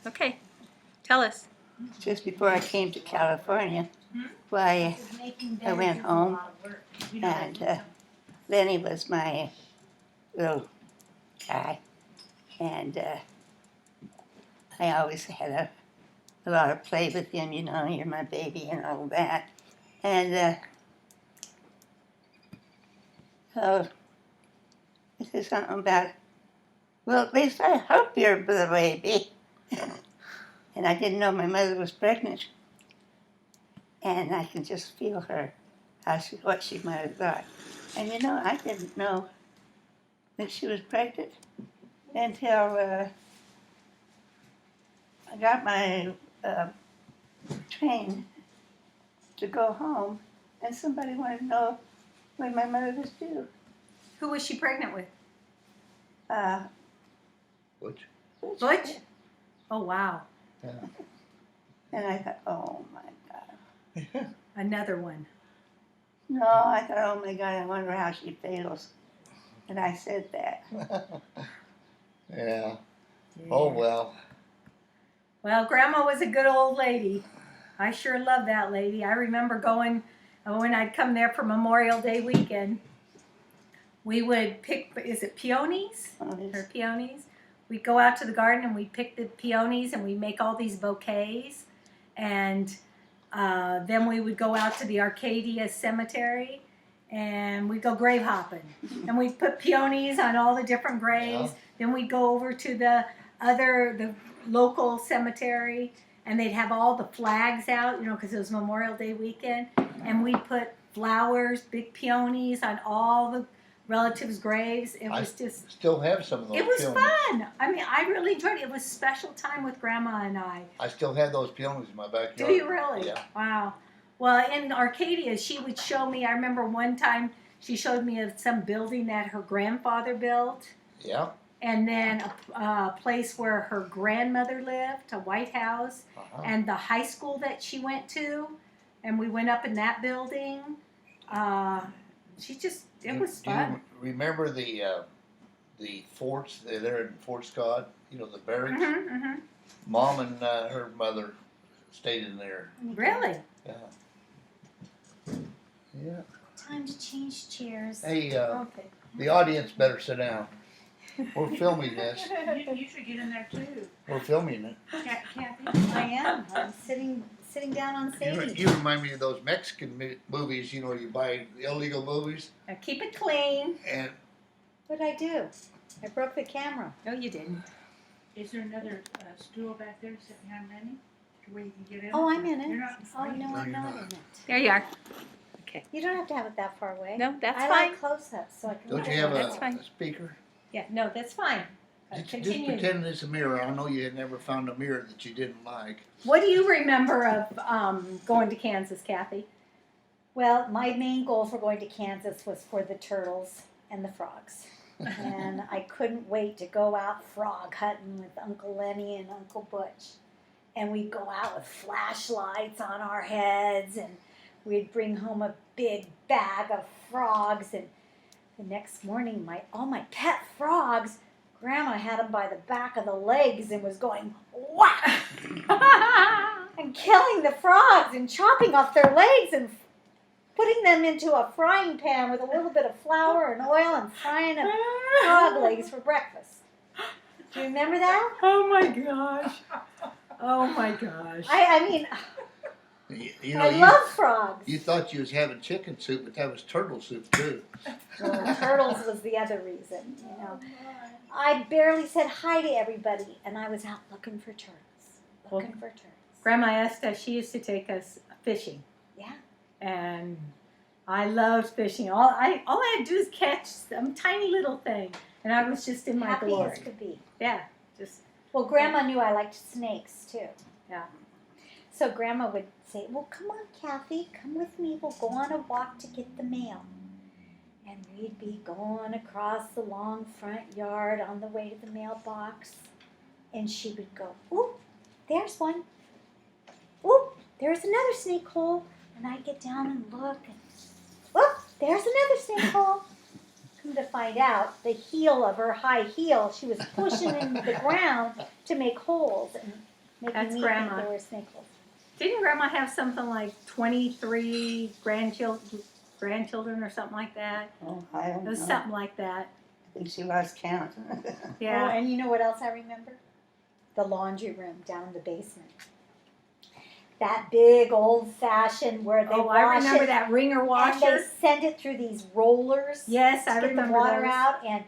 Okay, tell us. Just before I came to California, why I went home, and Lenny was my little guy, and I always had a lot of play with him, you know, you're my baby and all that. And so this is something about, well, at least I hope you're the baby. And I didn't know my mother was pregnant. And I can just feel her, what she might have thought. And you know, I didn't know that she was pregnant until I got my train to go home, and somebody wanted to know when my mother was due. Who was she pregnant with? Butch. Butch? Oh, wow. Yeah. And I thought, oh my God. Another one. No, I thought, oh my God, I wonder how she feels. And I said that. Yeah. Oh, well. Well, Grandma was a good old lady. I sure love that lady. I remember going, when I'd come there for Memorial Day weekend, we would pick, is it peonies? Or peonies? We'd go out to the garden and we'd pick the peonies and we'd make all these bouquets. And then we would go out to the Arcadia Cemetery and we'd go grave hopping. And we'd put peonies on all the different graves. Yeah. Then we'd go over to the local cemetery and they'd have all the flags out, you know, because it was Memorial Day weekend. And we'd put flowers, big peonies on all the relatives' graves. It was just still have some of those. It was peonies. fun. I mean, I really enjoyed it. It was a special time with Grandma and I. I still have those peonies in my backyard. Do you really? Yeah. Wow. Well, in Arcadia, she would show me. I remember one time she showed me of some building that her grandfather built. Yeah. And then a place where her grandmother lived, a White House, and the high school that she went to. And we went up in that building. It was fun. Do you remember the forts there in Fort Scott? You know, the barracks? Mm-hmm, mm-hmm. Mom and her mother stayed in there. Really? Yeah. Yeah. Time to change chairs. Hey, Okay. the audience better sit down. We're filming this. You should get in there too. We're filming it. Kathy. I am. I'm sitting down on stage. You remind me of those Mexican movies, you know, you buy illegal movies. Now keep it clean. And What'd I do? I broke the camera. No, you didn't. Is there another stool back there sitting behind Lenny? Where you can get in? Oh, I'm in it. You're not Oh, afraid? no, I'm you're not not. in it. There you are. Okay. You don't have to have it that far away. No, that's I fine. like close-ups so I can don't look you at have it. That's fine. a speaker? Yeah, no, that's fine. Just Continue. pretend it's a mirror. I know you had never found a mirror that you didn't like. What do you remember of going to Kansas, Kathy? Well, my main goal for going to Kansas was for the turtles and the frogs. And I couldn't wait to go out frog hunting with Uncle Lenny and Uncle Butch. And we'd go out with flashlights on our heads, and we'd bring home a big bag of frogs. And the next morning, all my pet frogs, Grandma had them by the back of the legs and was going whack and killing the frogs and chopping off their legs and putting them into a frying pan with a little bit of flour and oil and frying up frog legs for breakfast. Do you remember that? Oh my gosh. Oh my gosh. I mean, You know, I love frogs. You thought you was having chicken soup, but that was turtle soup too. Well, turtles was the other reason, you know. I barely said hi to everybody, and I was out looking for turtles. Looking for turtles. Grandma Esther, she used to take us fishing. Yeah. And I loved fishing. All I had to do is catch some tiny little thing, and I was just in my Happy glory. as could be. Yeah, just Well, Grandma knew I liked snakes, too. yeah. So Grandma would say, well, come on, Kathy, come with me. We'll go on a walk to get the mail. And we'd be going across the long front yard on the way to the mailbox. And she would go, oop, there's one. Oop, there's another snake hole. And I'd get down and look. And, oop, there's another snake hole. Come to find out, the heel of her high heel, she was pushing into the ground to make holes and making That's me Grandma. think there were snake holes. Didn't Grandma have something like 23 grandchildren or something like that? Oh, I don't It was know. something like that. I think she lost count. Oh, Yeah. and you know what else I remember? The laundry room down in the basement. That big old fashioned where they Oh, wash I remember it, that wringer and washer. they send it through these rollers. Yes, I to get remember the water those. out. And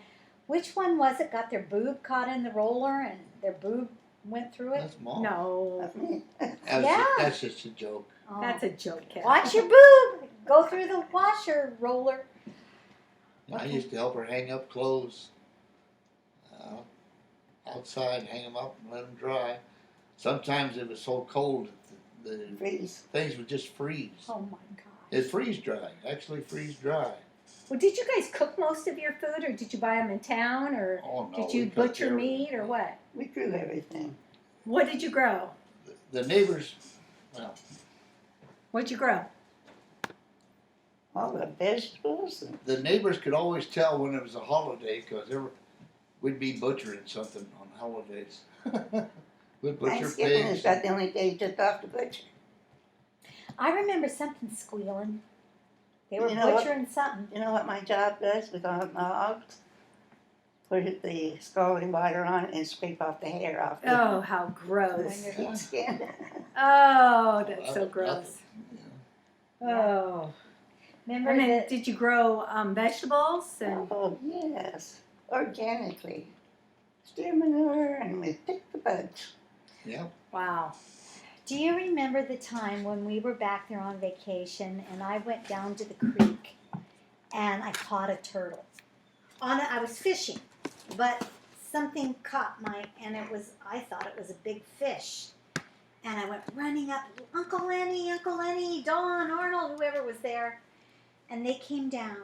which one was it? Got their boob caught in the roller, and their boob went through it. That's Mom. No, Yeah. That's just a joke. Oh. that's a joke, Kat. Watch your boob. Go through the washer roller. I used to help her hang up clothes outside, hang them up and let them dry. Sometimes it was so cold that the Freeze. things would just freeze. Oh my God. It freeze dry, actually freeze dry. Well, did you guys cook most of your food, or did you buy them in town, or Oh no. did you we cooked butcher everything. meat, or what? We grew everything. What did you grow? The neighbors, well, What'd you grow? All the vegetables. And the neighbors could always tell when it was a holiday because we'd be butchering something on holidays. We'd butcher Thanksgiving pigs. is about the only day you took off the butcher. I remember something squealing. They were You know what? butchering something. You know what my job does with all my hogs? Put the scalding water on it and scrape off the hair off the Oh, how gross. sheep skin. Oh, that's so Nothing, gross. you know. Oh. Remember And then, that? did you grow vegetables? And Oh, yes. Organically. Steer manure, and we pick the bugs. Yeah. wow. Do you remember the time when we were back there on vacation and I went down to the creek and I caught a turtle? I was fishing, but something caught and I thought it was a big fish. And I went running up, Uncle Lenny, Dawn, Arnold, whoever was there. And they came down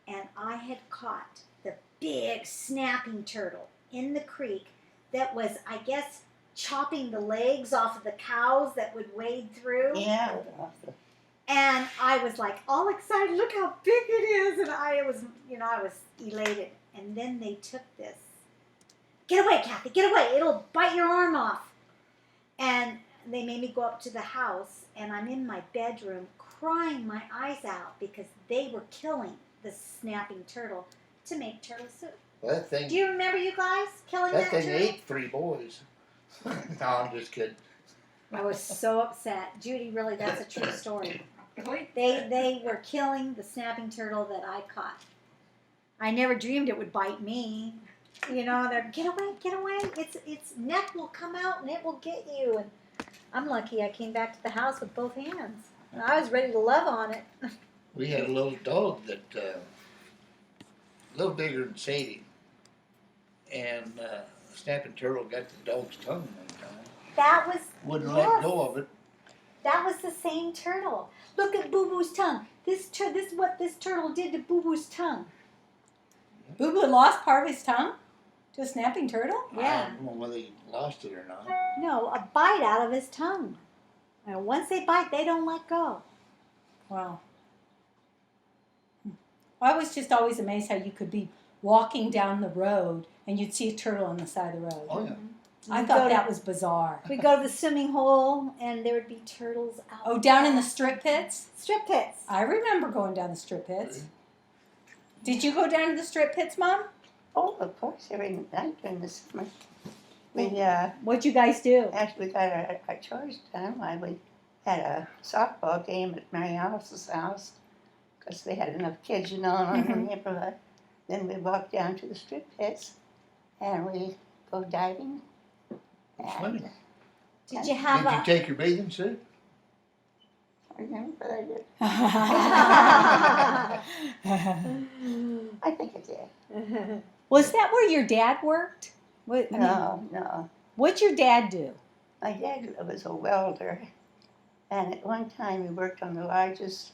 and I had caught the big snapping turtle in the creek that was, I guess, chopping the legs off of the cows that would wade through. Yeah. And I was like all excited, look how big it is. And I was elated. And then they took this. Get away, Kathy, get away. It'll bite your arm off. And they made me go up to the house, and I'm in my bedroom crying my eyes out because they were killing the snapping turtle to make turtle soup. Well, that thing. Do you remember you guys killing that That thing turtle? ate 3 boys. No, I'm just kidding. I was so upset. Judy, really, that's a true story. They were killing the snapping turtle that I caught. I never dreamed it would bite me. You know, they're get away. Its neck will come out and it will get you. And I'm lucky I came back to the house with both hands. And I was ready to love on it. We had a little dog that, a little bigger than Sadie. And snapping turtle got the dog's tongue one time. That was Wouldn't Yes. let go of it. that was the same turtle. Look at Boo Boo's tongue. This is what this turtle did to Boo Boo's tongue. Boo Boo lost part of his tongue to a snapping turtle? Yeah. I don't know whether he lost it or not. No, a bite out of his tongue. And once they bite, they don't let go. Wow. I was just always amazed how you could be walking down the road and you'd see a turtle on the side of the road. Oh, yeah. I We'd thought go to- that was bizarre. We'd go to the swimming hole, and there would be turtles out. Oh, down in the strip pits? strip pits. I remember going down the strip pits. Did you go down to the strip pits, Mom? Oh, of course, every night during the summer. We What'd you guys do? after we got our chores done, we had a softball game at Mary Alice's house because they had enough kids, in the neighborhood. Then we walked down to the strip pits and we go diving. Swimming. Did you have Did you take your bathing suit? I remember, but I did. I think I did. Was that where your dad worked? What, No. What'd your dad do? My dad was a welder, and at one time he worked on the largest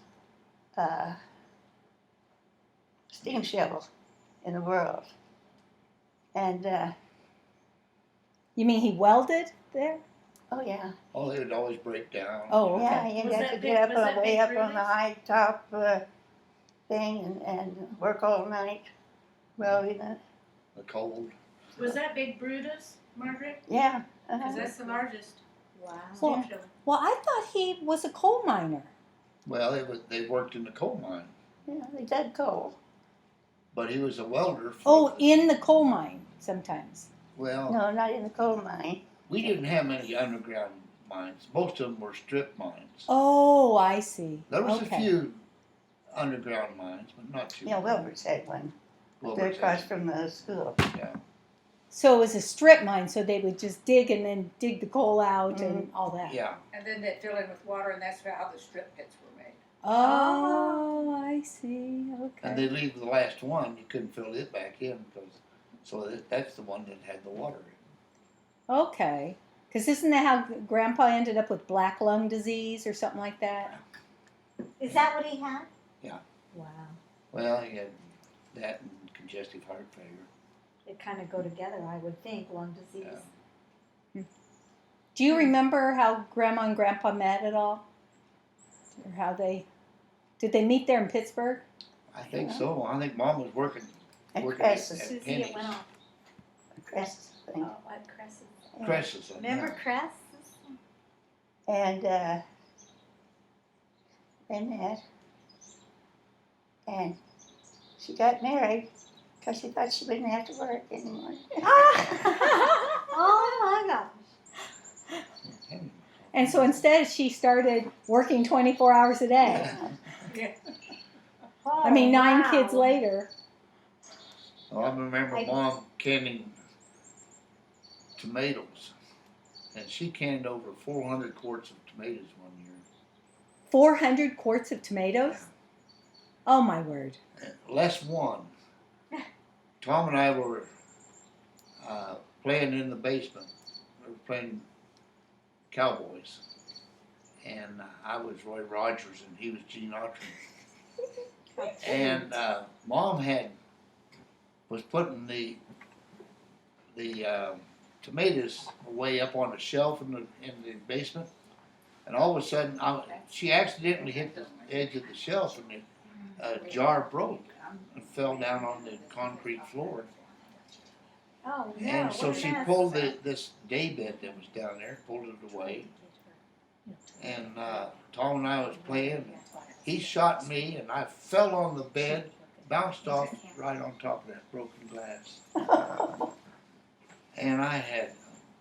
steam shovel in the world. And, You mean he welded there? oh yeah. Oh, they would always break down. Oh, okay. Yeah, you Was got that to big- get up was that way big up for on the this? high top thing and work all night. Well, you know, the cold. Was that Big Brutus, Margaret? yeah. Because that's the largest. Wow. Well- Steam shovel. Well, I thought he was a coal miner. Well, they worked in the coal mine, Yeah, they dug coal. but he was a welder. For Oh, in the coal mine sometimes. Well, No, not in the coal mine. we didn't have many underground mines. Most of them were strip mines. Oh, I see. There was Okay. a few underground mines, but not too. Yeah, Wilbur's had one. Well, They're across from the school. Yeah. So it was a strip mine, so they would just dig and then dig the coal out and all that. Yeah. And then they'd fill in with water, and that's how the strip pits were made. Oh, I see. And Okay. they leave the last one. You couldn't fill it back in that's the one that had the water in. Okay. Because isn't that how Grandpa ended up with black lung disease or something like that? Is that what he had? Yeah. Wow. Well, he had that and congestive heart failure. It kind of go together, I would think, lung disease. Do you remember how Grandma and Grandpa met at all? Or how did they meet there in Pittsburgh? I think so. I think Mom was working And at Cresses. Susie, Penny's. it went off. Cresses thing. Oh, what Cresses? Cresses. Remember Cresses? And they met. And she got married because she thought she wouldn't have to work anymore. Oh my gosh. And so instead, she started working 24 hours a day. Oh, I mean, 9 wow. kids later. Well, I remember I- Mom canning tomatoes, and she canned over 400 quarts of tomatoes one year. 400 quarts of tomatoes? Oh, my word. Less one. Tom and I were playing in the basement. We were playing Cowboys, and I was Roy Rogers and he was Gene Autry. And Mom was putting the tomatoes away up on a shelf in the basement, and all of a sudden she accidentally hit the edge of the shelf and the jar broke and fell down on the concrete floor. Oh, no. And so what a she mess. pulled this daybed that was down there, pulled it away, and Tom and I was playing. He shot me, and I fell on the bed, bounced off right on top of that broken glass. And I had,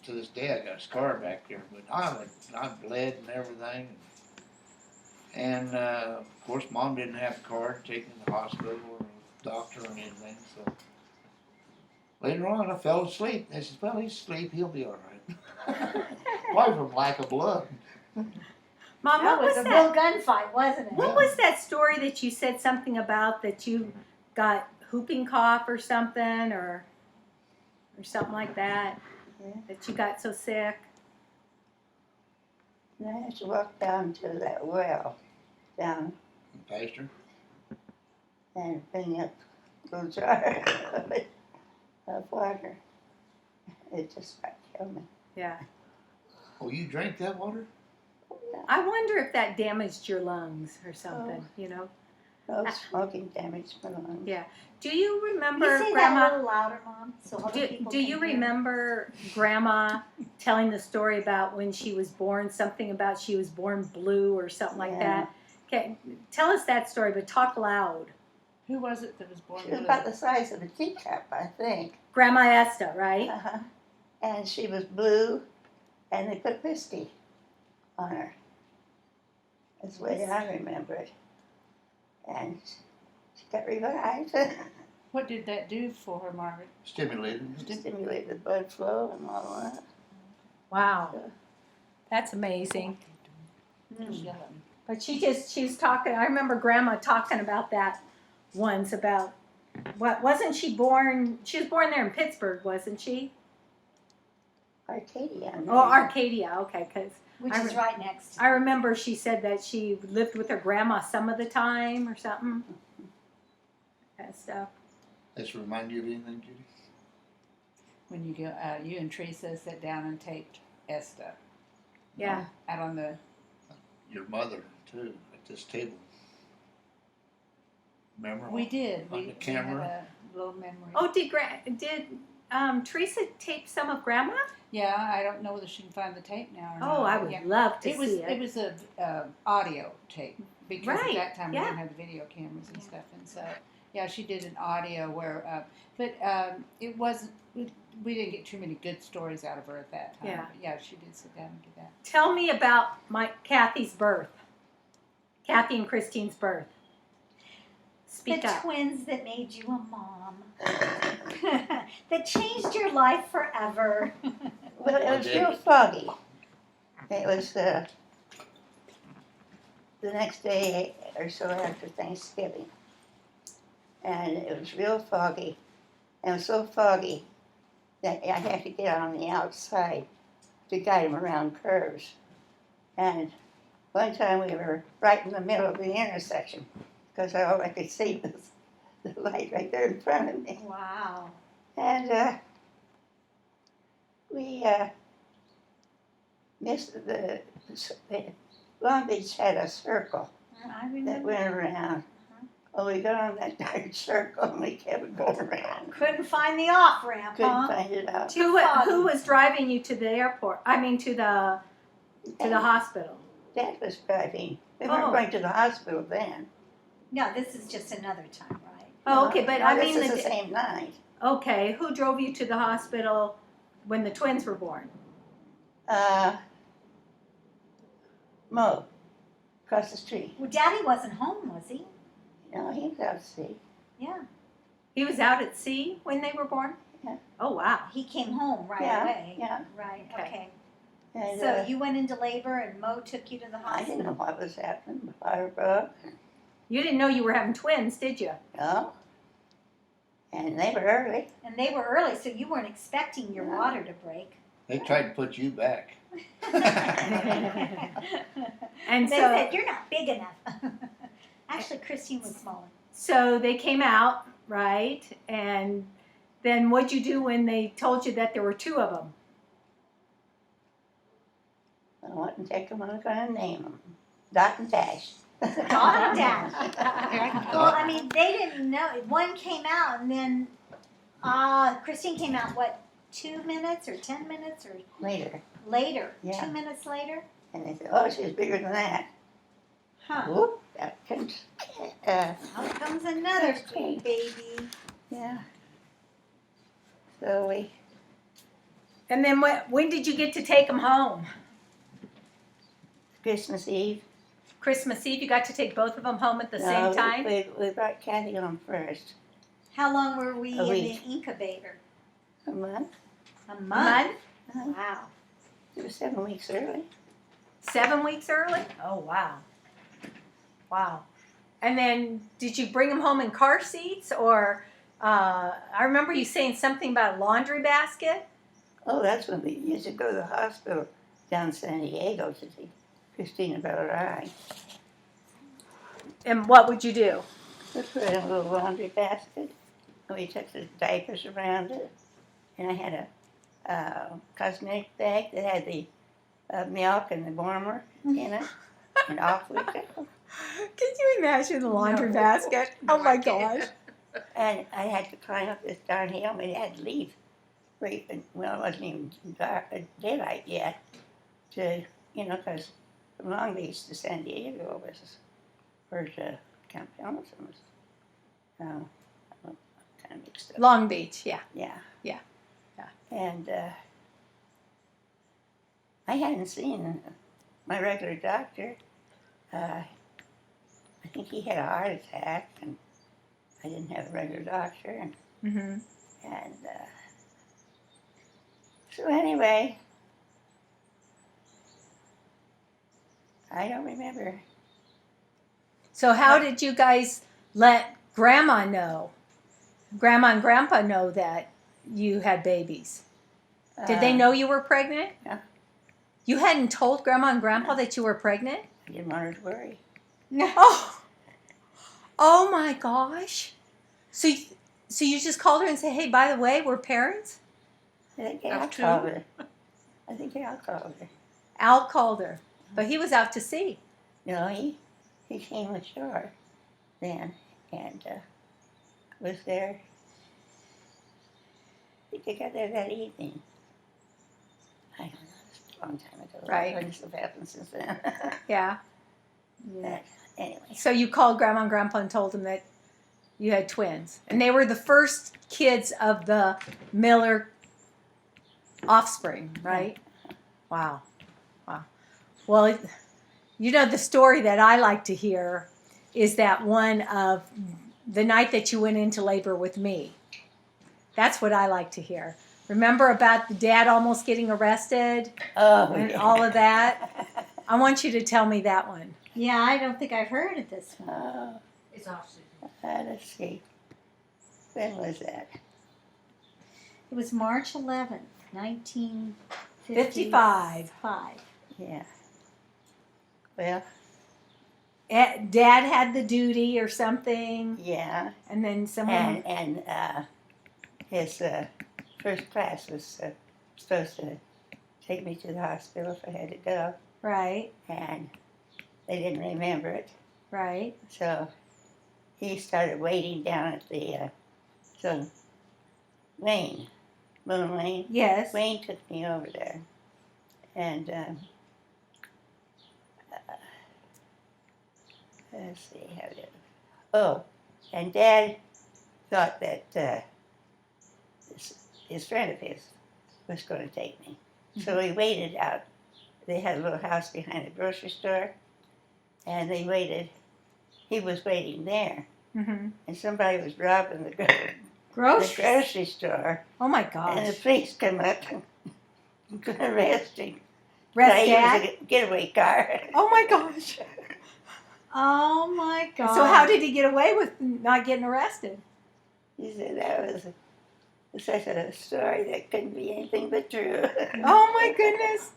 to this day, I got a scar back there, but I bled and everything. And of course, Mom didn't have a car to take me to the hospital or a doctor or anything. So later on, I fell asleep. They said, "Well, he's asleep. He'll be all right." Why, from lack of blood? Mom, That what was was a that? real gunfight, wasn't it? What was that story that you said something about that you got whooping cough or something or something like that? Yeah. That you got so sick? And I had to walk down to that well down Pastor? and bring up a little jar of water. It just about killed me. Yeah. Oh, you drank that water? I wonder if that damaged your lungs or something, you know? No smoking damage my lungs. Yeah. Do you Can remember, you say that a Grandma? little louder, Mom? So other people Do can you hear? remember Grandma telling the story about when she was born, something about she was born blue or something like Yeah. that? Okay, tell us that story, but talk loud. Who was it that was born She was blue? about the size of a teacup, I think. Grandma Esta, right? Uh-huh. And she was blue, and they put whiskey on her. That's the way I remember it. And she got revived. What did that do for her, Margaret? Stimulated. Stimulated the blood flow and all that. Wow. That's amazing. Just yell at me. But she was talking, I remember Grandma talking about that once about, wasn't she born was born there in Pittsburgh, wasn't she? Arcadia. Oh, Arcadia, okay, because Which I is right next. I remember she said that she lived with her grandma some of the time or something. That stuff. Does it remind you of anything, Judy? When you go, you and Teresa sat down and taped Esta Yeah. out on the. Your mother, too, at this table. Remember? We did. On We, the camera? low memory. Oh, did Teresa tape some of Grandma? Yeah, I don't know whether she can find the tape now or not. Oh, I would Yeah. love to It was see it. it was a audio tape because Right, at that time we yeah. didn't have the video cameras and stuff, and so yeah, she did an audio where, but it wasn't. We didn't get too many good stories out of her at that time. Yeah. But yeah, she did sit down and do that. Tell me about Kathy's birth. Kathy and Christine's birth. Speak the up. twins that made you a mom. That changed your life forever. Well, it was real foggy. It was the next day or so after Thanksgiving. And it was real foggy. And it was so foggy that I had to get on the outside to guide them around curves. And one time we were right in the middle of the intersection because all I could see was the light right there in front of me. Wow. And we missed the Long Beach had a circle I that remember. went around. Well, we got on that darn circle and we kept going around. Couldn't find the off ramp, Couldn't huh? find it out. Too foggy. Who was driving you to the airport? I mean, to the hospital. Dad was driving. We Oh. weren't going to the hospital then. No, this is just another time, right? Oh, okay, but No, I this mean, is the same night. okay, who drove you to the hospital when the twins were born? Mo, across the street. Well, Daddy wasn't home, was he? No, he was out to sea. Yeah. He was out at sea when they were born? Yeah. Oh, wow. He came home right Yeah, away. yeah. Right, Okay. okay. And, So you went into labor and Mo took you to the I didn't hospital? know what was happening. Fire broke. You didn't know you were having twins, did you? No. And they were early. And they were early, so you weren't expecting your No. water to break. They tried to put you back. And They so, said, you're not big enough. Actually, Christine was smaller. so they came out, right? And then what'd you do when they told you that there were two of them? I wouldn't take them. I was going to name them. Dot and Dash. Dot and Dash. Well, I mean, they didn't know. One came out, and then Christine came out, what, 2 minutes or 10 minutes or Later. later? Yeah. 2 minutes later? And they said, oh, she's bigger than that. Huh. Whoop, that comes. Out comes another Christine. baby. Yeah. So we, And then when did you get to take them home? Christmas Eve. Christmas Eve, you got to take both of them home at the No, same time? We brought Kathy home first. How long were we A in week. the incubator? A month. A A month. month? Wow. It was 7 weeks early. 7 weeks early? Oh, wow. Wow. And then did you bring them home in car seats or I remember you saying something about a laundry basket? Oh, that's when we used to go to the hospital down in San Diego to see Christina about her eye. And what would you do? We put it in a little laundry basket, and we took the diapers around it. And I had a cosmetic bag that had the milk and the warmer in it, and off we go. Can you imagine the laundry No. basket? Oh my gosh. And I had to climb up this darn hill, and we had to leave. Well, it wasn't even daylight yet, to, because from Long Beach to San Diego was, or to Camp Pendleton was, I'm kind of mixed up. Long Beach, yeah. Yeah. Yeah. Yeah. And I hadn't seen my regular doctor. I think he had a heart attack, and I didn't have a regular doctor. And Mm-hmm. So anyway, I don't remember. So how did you guys let Grandma know? Grandma and Grandpa know that you had babies. Did they know you were pregnant? yeah. You hadn't told Grandma and Grandpa that you were pregnant? I didn't want her to worry. Oh, oh my gosh! So you just called her and said, "Hey, by the way, we're parents." I think Of Al two? called her. I think Al called her. Al called her, but he was out to sea. No, he came ashore then and was there think I got there that evening. I don't know. It's a long time ago. Right. Things have happened since then. Yeah. But anyway. So you called Grandma and Grandpa and told them that you had twins, and they were the first kids of the Miller offspring, right? Wow. Well, you know, the story that I like to hear is that one of the night that you went into labor with me. That's what I like to hear. Remember about the dad almost getting arrested Oh, and yeah. all of that? I want you to tell me that one. Yeah, I don't think I've heard of this one. Oh, It's off season. let's see. When was that? It was March 11th, 1955. Yeah. Well, Dad had the duty or something, yeah. and then someone. And his first class was supposed to take me to the hospital if I had to go, Right, and they didn't remember it. right. So he started waiting down at the, so Wayne, Moon Wayne, Yes. Wayne took me over there. And let's see how did. Oh, and Dad thought that his friend of his was going to take me. So he waited out. They had a little house behind the grocery store, and they waited. He was waiting there, Mm-hmm. and somebody was robbing the Gross. grocery store, Oh my and the gosh. police come up and arrest him. Rest He Dad. was a getaway car. Oh my gosh. Oh my God. So how did he get away with not getting arrested? He said that was such a story that couldn't be anything but true. Oh my goodness.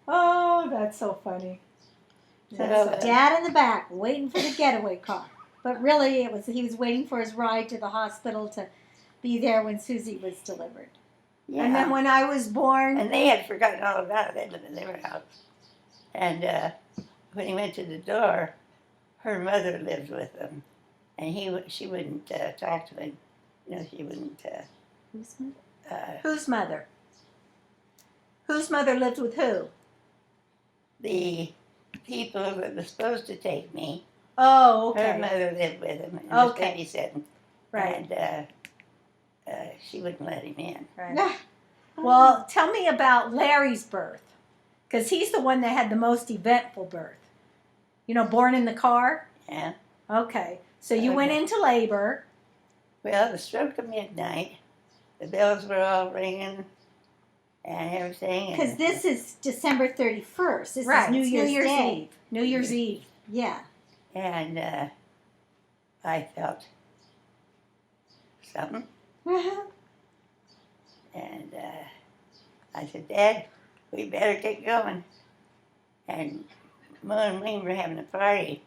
Oh, that's so funny. So, Dad in the back waiting for the getaway car. But really, he was waiting for his ride to the hospital to be there when Susie was delivered. yeah. And then when I was born, And they had forgotten all about it. They lived in their house. And when he went to the door, her mother lived with him, and she wouldn't talk to him. You know, she wouldn't. Who's mother? whose mother? Whose mother lived with who? The people that were supposed to take me, Oh, her okay. mother lived with him and was Okay. babysitting, Right, and she wouldn't let him in. right. Well, tell me about Larry's birth, because he's the one that had the most eventful birth. You know, born in the car? Yeah. Okay. So you went Okay. into labor. Well, the stroke of midnight, the bells were all ringing and everything. Because And this is December 31st. This Right. is New it's Year's, New Year's Day. Eve. New Year's Eve. Yeah. And I felt something. And I said, Dad, we better get going. And Mo and Wayne were having a party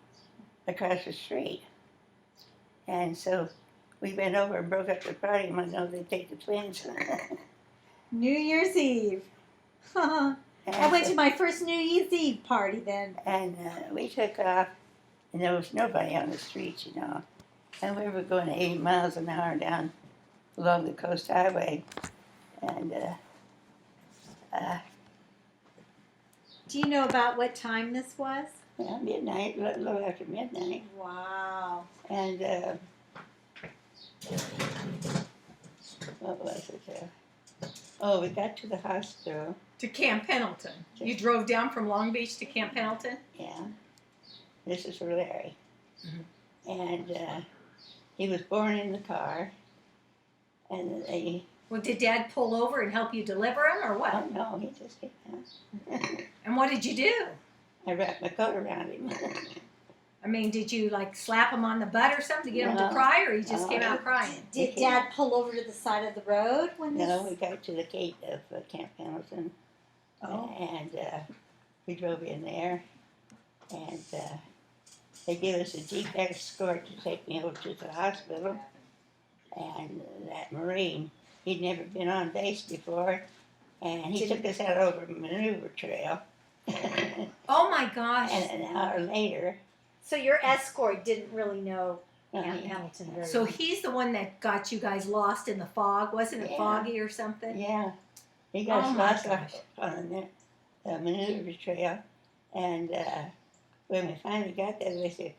across the street. And so we went over and broke up the party and I know they'd take the twins. New Year's Eve. I went to my first New Year's Eve party then. And we took off, and there was nobody on the streets, you know. And we were going 80 miles an hour down along the coast highway. And Do you know about what time this was? well, midnight, a little after midnight. Wow. And what was it? Oh, we got to the hospital. To Camp Pendleton. You drove down from Long Beach to Camp Pendleton? Yeah. This is for Larry. Mm-hmm. And he was born in the car. And they, Well, did Dad pull over and help you deliver him, or what? oh no, he just came out. And what did you do? I wrapped my coat around him. I mean, did you like slap him on the butt or something to get him to No. cry, or he just No. came out crying? Did Dad pull over to the side of the road when this? No, we got to the gate of Camp Pendleton. Oh. And we drove in there. And they gave us a Jeep escort to take me over to the hospital. And that Marine, he'd never been on base before. And he took us out over a maneuver trail. Oh my gosh. And an hour later, So your escort didn't really know Hamilton very So well. he's the one that got you guys lost in the fog, wasn't it? Yeah. Foggy or something? Yeah, he got Oh us my lost gosh. on the maneuver trail, and when we finally got there, they said,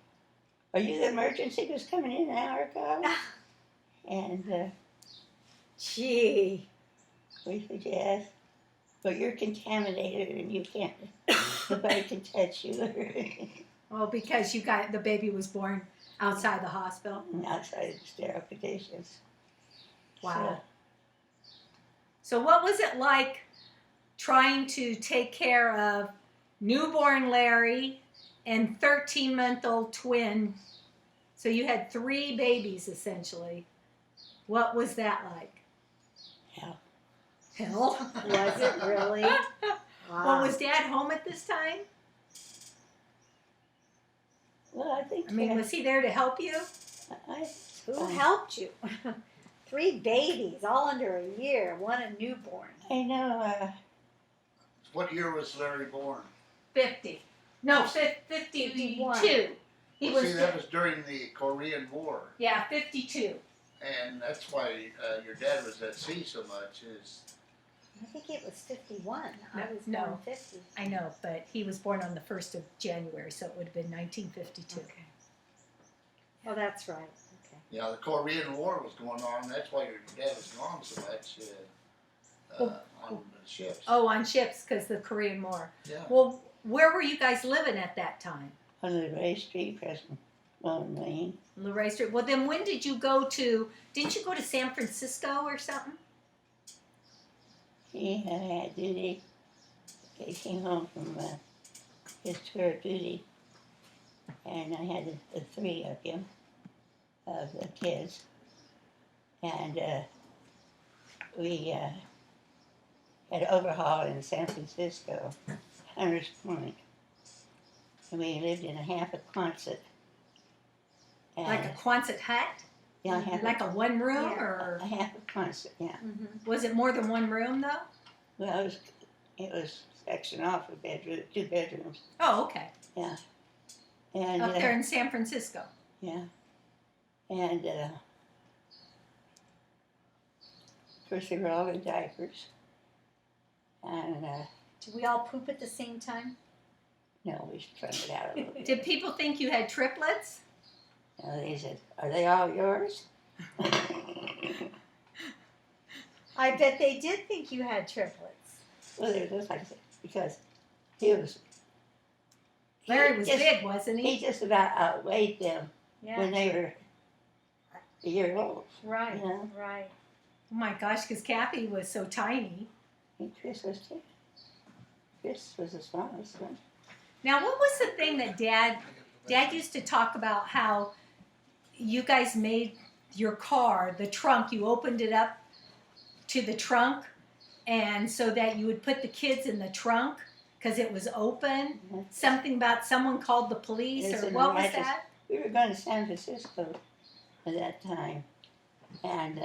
"Are you the emergency that's coming in an hour ago?" And Gee. we said, "Yes, but you're contaminated and you can't. Nobody can touch you." Well, because the baby was born outside the hospital. And outside the sterile conditions. Wow. So what was it like trying to take care of newborn Larry and 13-month-old twin? So you had 3 babies essentially. What was that like? Hell. Hell? Was it really? Well, was Dad home at this time? Well, I think. I mean, was he there to help you? Who helped you? 3 babies, all under a year, one a newborn. I know. What year was Larry born? 50. No, 52. He Well, was, see, that was during the Korean War, yeah, 52. and that's why your dad was at sea so much. I think it was 51. I was No. born 50. I know, but he was born on the 1st of January, so it would have been 1952. Oh, that's right. Okay. Yeah, the Korean War was going on. That's why your dad was gone so much on the ships. Oh, on ships because the Korean War. Yeah. Well, where were you guys living at that time? On the Ray Street, Preston, Long Lane. Luray Street. Well, then when did you go to? Didn't you go to San Francisco or something? He had duty. He came home from his tour of duty, and I had the 3 of him, of the kids, and we had overhaul in San Francisco, Hunters Point, and we lived in a half a Quonset. And Like a Quonset hut? yeah, half Like a one room, Yeah. or a half a Quonset, yeah. Mm-hmm. was it more than one room though? Well, it was sectioned off a bedroom, 2 bedrooms, Oh, okay. and Up there in San Francisco. yeah, and of course they were all in diapers, and Did we all poop at the same time? no, we strung it out a little bit. Did people think you had triplets? And they said, "Are they all yours?" I bet they did think you had triplets. Well, they were just like I said, because he was. Larry was just- big, wasn't He he? just about outweighed them Yeah. when they were a year old. Right. Yeah. Right. Oh my gosh, because Kathy was so tiny. And Chris was too. Chris was the smallest one. Now, what was the thing that Dad used to talk about? How you guys made your car, the trunk, you opened it up to the trunk, and so that you would put the kids in the trunk because it was open. Mhm. Something about someone called the police, Yes, or and what the was mattress. that? We were going to San Francisco at that time, and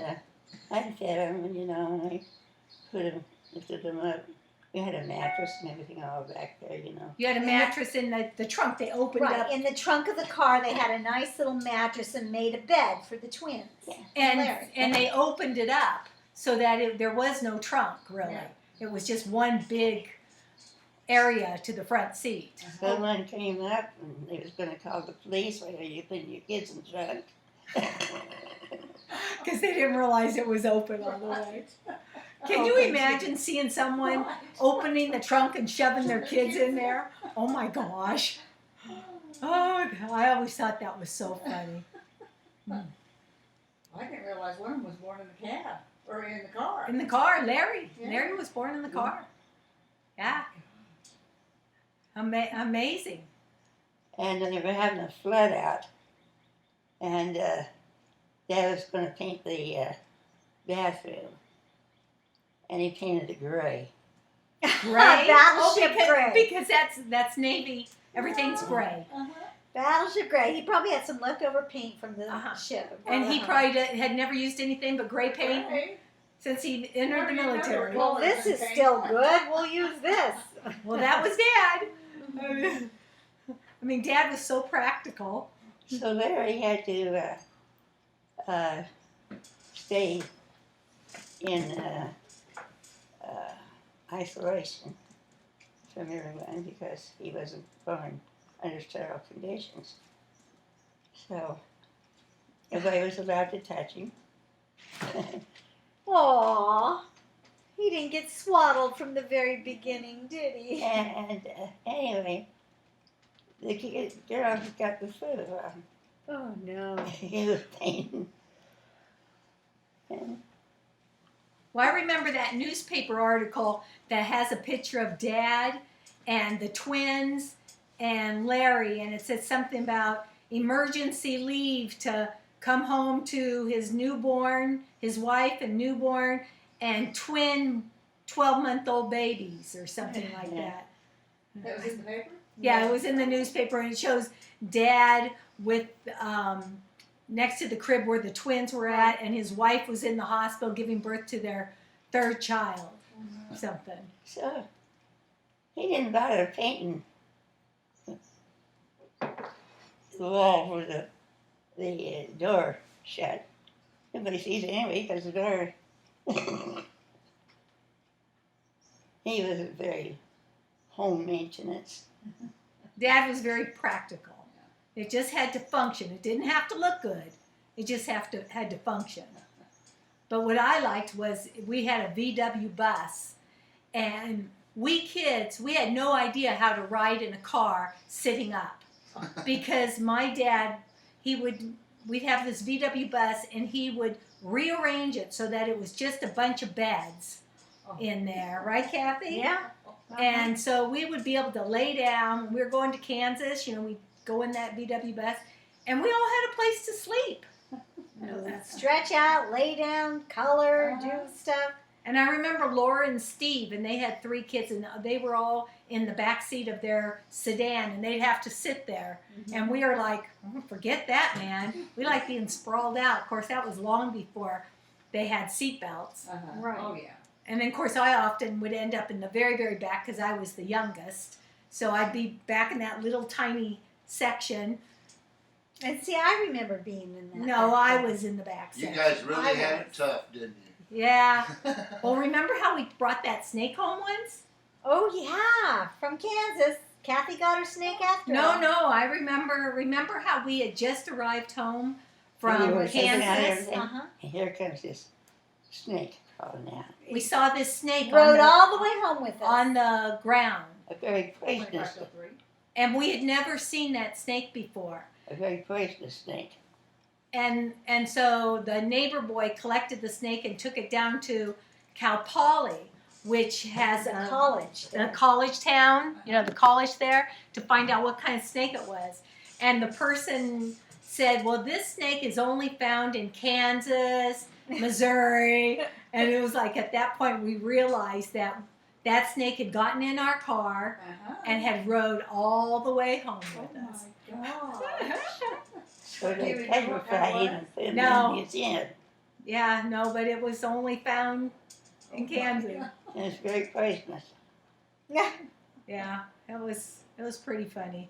I fed them, and and I lifted them up. We had a mattress and everything all back there, You had a mattress in the trunk. They opened Right. up, In the trunk of the car, they had a nice little mattress and made a bed for the twins. Yeah. Larry. and they opened it up so that there was no trunk really. Yeah. It was just one big area to the front seat. Someone came up and they was going to call the police. Why are you putting your kids in the trunk? Because they didn't realize it was open all the way. Can you imagine seeing someone opening the trunk and shoving their kids in there? Oh my gosh. Oh, I always thought that was so funny. I didn't realize one of them was born in the cab, or in the car. In the car, Larry. Yeah. Larry was born in the car. Yeah. Amazing. And they were having a flood out, and Dad was going to paint the bathroom, and he painted it gray. Gray? Battleship because, gray. because that's Navy. Everything's gray. Battleship gray. He probably had some leftover paint from the Uh-huh. ship. And he probably had never used anything but gray paint Right. since he entered the Never military. remember. Well, this is still good. We'll use this. Well, that was Dad. I mean, Dad was so practical. So Larry had to stay in isolation from everyone because he wasn't born under sterile conditions. So nobody was allowed to touch him. Aww. He didn't get swaddled from the very beginning, did he? And anyway, the girl got the flu. Oh no. He was painting. And Well, I remember that newspaper article that has a picture of Dad and the twins and Larry, and it said something about emergency leave to come home to his newborn, his wife and newborn, and twin 12-month-old babies or something like that. That was in the paper? Yeah, it was in the newspaper, and it shows Dad with next to the crib where the twins were at, and his wife was in the hospital giving birth to their third child. Something. so he didn't bother painting the wall with the door shut. Nobody sees it anyway because the door. He was very home maintenance. Dad was very practical. It just had to function. It didn't have to look good. It just had to function. But what I liked was we had a VW bus, and we kids, we had no idea how to ride in a car sitting up, because my dad, we'd have this VW bus, and he would rearrange it so that it was just a bunch of beds in there, right, Kathy? Yeah. And so we would be able to lay down. When we were going to Kansas, we'd go in that VW bus, and we all had a place to sleep. Stretch out, lay down, color, do stuff. And I remember Laura and Steve, and they had 3 kids, and they were all in the back seat of their sedan, and they'd have to sit there. And we were like, forget that, man. We like being sprawled out. Of course, that was long before they had seat belts. Right. Oh, yeah. And then, of course, I often would end up in the very, very back because I was the youngest. So I'd be back in that little tiny section. And see, I remember being in that. No, I was in the back You section. guys really I had was. it tough, didn't Yeah. you? Well, remember how we brought that snake home once? Oh yeah, from Kansas. Kathy got her snake after all. No, I remember how we had just arrived home We from were taking out Kansas. everything. Uh-huh. And here comes this snake crawling out. We saw this snake Rode all the way home with us. on the ground, A very poisonous, and we had never seen that snake before. a very poisonous snake. And so the neighbor boy collected the snake and took it down to Cal Poly, which has the a college. town, the college there, to find out what kind of snake it was. And the person said, well, this snake is only found in Kansas, Missouri. And it was like at that point we realized that snake had gotten in our car and had rode all the way home with us. So Do you they remember what that petrified him and put him No. in the museum. Yeah, no, but it was only found in Kansas. And it's very poisonous. Yeah, it was pretty funny.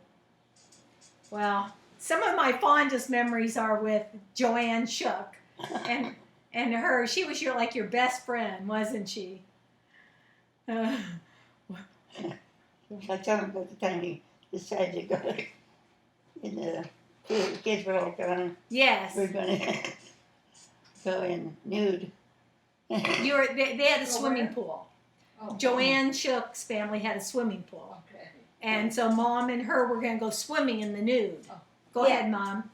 Well, some of my fondest memories are with Joanne Shook, and her. She was like your best friend, wasn't she? I tell him about the time we decided to go, and the kids were all gone. Yes, We're going to go in nude. they had a swimming pool. Oh, Joanne Shook's family had a swimming pool, okay. and so Mom and her were going to go swimming in the nude. Go Yeah. ahead, Mom.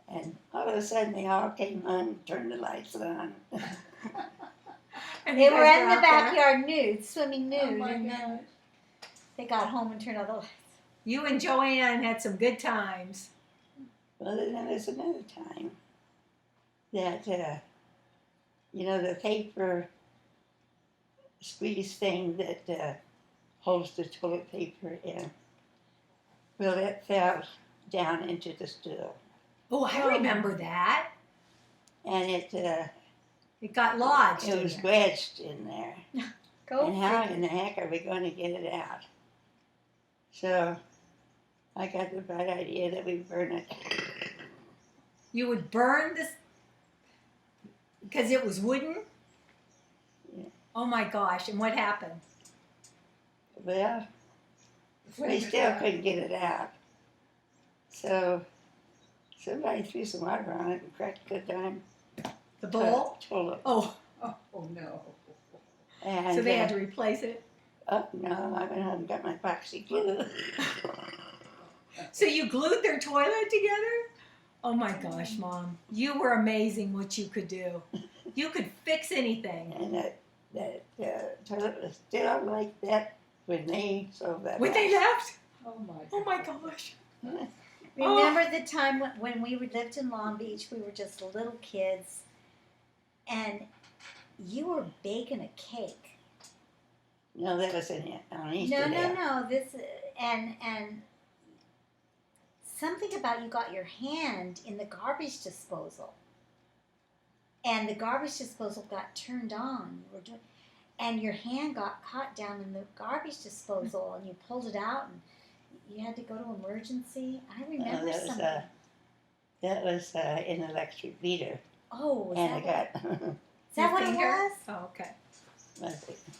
And all of a sudden they all came on, turned the lights on. And They you were guys in the out there. backyard nude, swimming nude, Oh, my and then they got home and turned out the lights. You and Joanne had some good times. Well, then there was another time that, the paper squeeze thing that holds the toilet paper in. Well, it fell down into the stool. Oh, I remember that. And it Got lodged. in was there. wedged in there. Go And how figure. in the heck are we going to get it out? So I got the bright idea that we burn it. You would burn this because it was wooden. Yeah. Oh my gosh! And what happened? Well, we still couldn't get it out. So somebody threw some water on it and cracked the dime The bowl. toilet. Oh, Oh no. And so they had to replace it. oh no, I went home and got my epoxy glue. So you glued their toilet together? Oh my gosh, Mom. You were amazing what you could do. You could fix anything. And that toilet was still like that when they sold that. When they house. left? Oh my gosh. Remember the time when we lived in Long Beach? We were just little kids, and you were baking a cake. No, that was on Easter. No. This and something about you got your hand in the garbage disposal, and the garbage disposal got turned on. And your hand got caught down in the garbage disposal, and you pulled it out, and you had to go to emergency. I remember something. That was an electric beater. Oh, was And that I got. is that what it was? Oh, okay.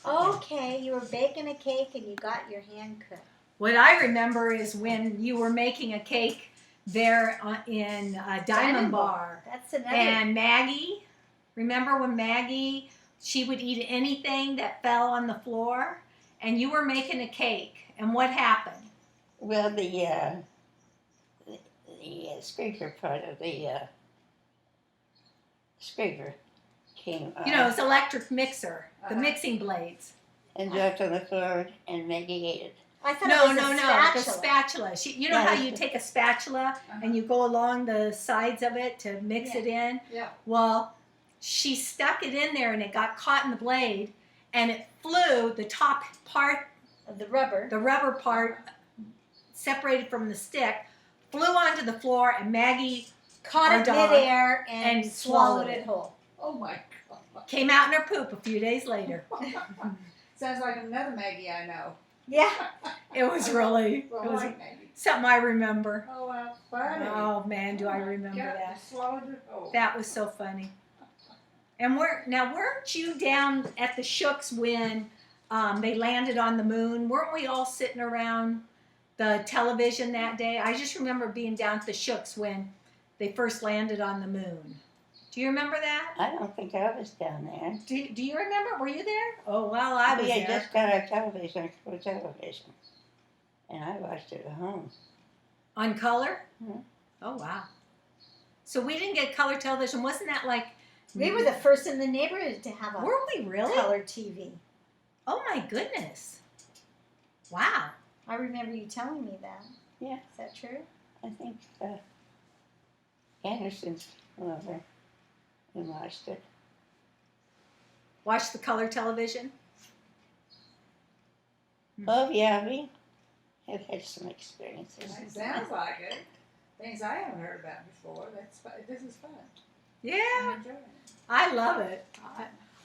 Okay, you were baking a cake and you got your hand cut. What I remember is when you were making a cake there in Diamond Bar. That's another. And Maggie, remember when Maggie, she would eat anything that fell on the floor? And you were making a cake. And what happened? Well, the scraper part of the scraper came off. You know, it's electric mixer, the mixing blades. And dropped on the floor, and Maggie ate it. I thought No, it was a the spatula. spatula. You know how you take a spatula and you go along the sides of it to mix it in? Yeah. Well, she stuck it in there and it got caught in the blade and it flew, the top part, The rubber. the rubber part separated from the stick, flew onto the floor and Maggie Caught our it dog, midair and and swallowed swallowed it it. whole. Oh my God. came out in her poop a few days later. Sounds like another Maggie I know. Yeah. It was really, Well, it was like Maggie. something I remember. Oh, how funny. Oh man, do I remember God, that. you swallowed it whole. That was so funny. And weren't you down at the Shooks when they landed on the moon? Weren't we all sitting around the television that day? I just remember being down at the Shooks when they first landed on the moon. Do you remember that? I don't think I was down there. Do you remember? Were you there? Oh, well, I was We had there. just got our television, for television. And I watched it at home. On color? Mhm. Oh, wow. So we didn't get color television. Wasn't that like... We were the first in the neighborhood to have a Were we really? color TV. Oh, my goodness. Wow. I remember you telling me that. Yeah. Is that true? I think Anderson's went over and watched it. Watch the color television? Oh, yeah, we have had some experiences. It sounds like it. Things I haven't heard about before. That's fun. This is fun. Yeah. I'm enjoying it. I love it.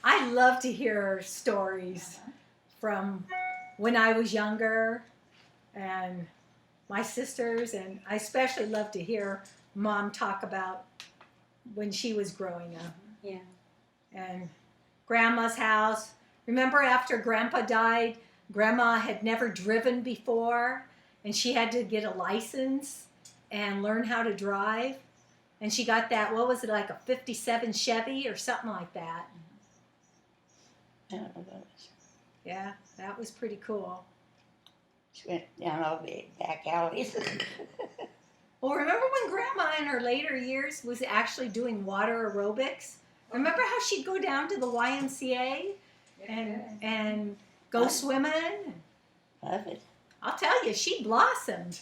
I love to hear stories from when I was younger and my sisters, and I especially love to hear Mom talk about when she was growing up. Yeah. And Grandma's house. Remember after Grandpa died, Grandma had never driven before, and she had to get a license and learn how to drive. And she got that, what was it, like a 57 Chevy or something like that. I don't know those. Yeah, that was pretty cool. She went down all the back alleys. Well, remember when Grandma in her later years was actually doing water aerobics? Remember how she'd go down to the YMCA and go swimming? Love it. I'll tell you, she blossomed.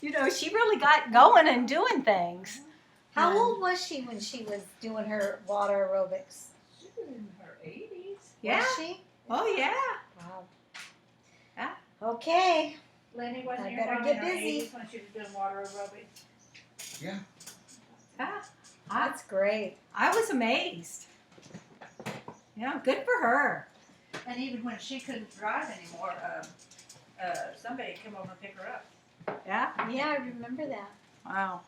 You know, she really got going and doing things. How old was she when she was doing her water aerobics? She was in her 80s. Yeah. Was she? Oh, yeah. Wow. Yeah. Okay. Lenny, wasn't I your better mom get in her busy. 80s when she was doing water aerobics? Yeah. Yeah. That's great. I was amazed. Yeah, good for her. And even when she couldn't drive anymore, somebody came over and picked her up. Yeah. Yeah, I remember that. Wow.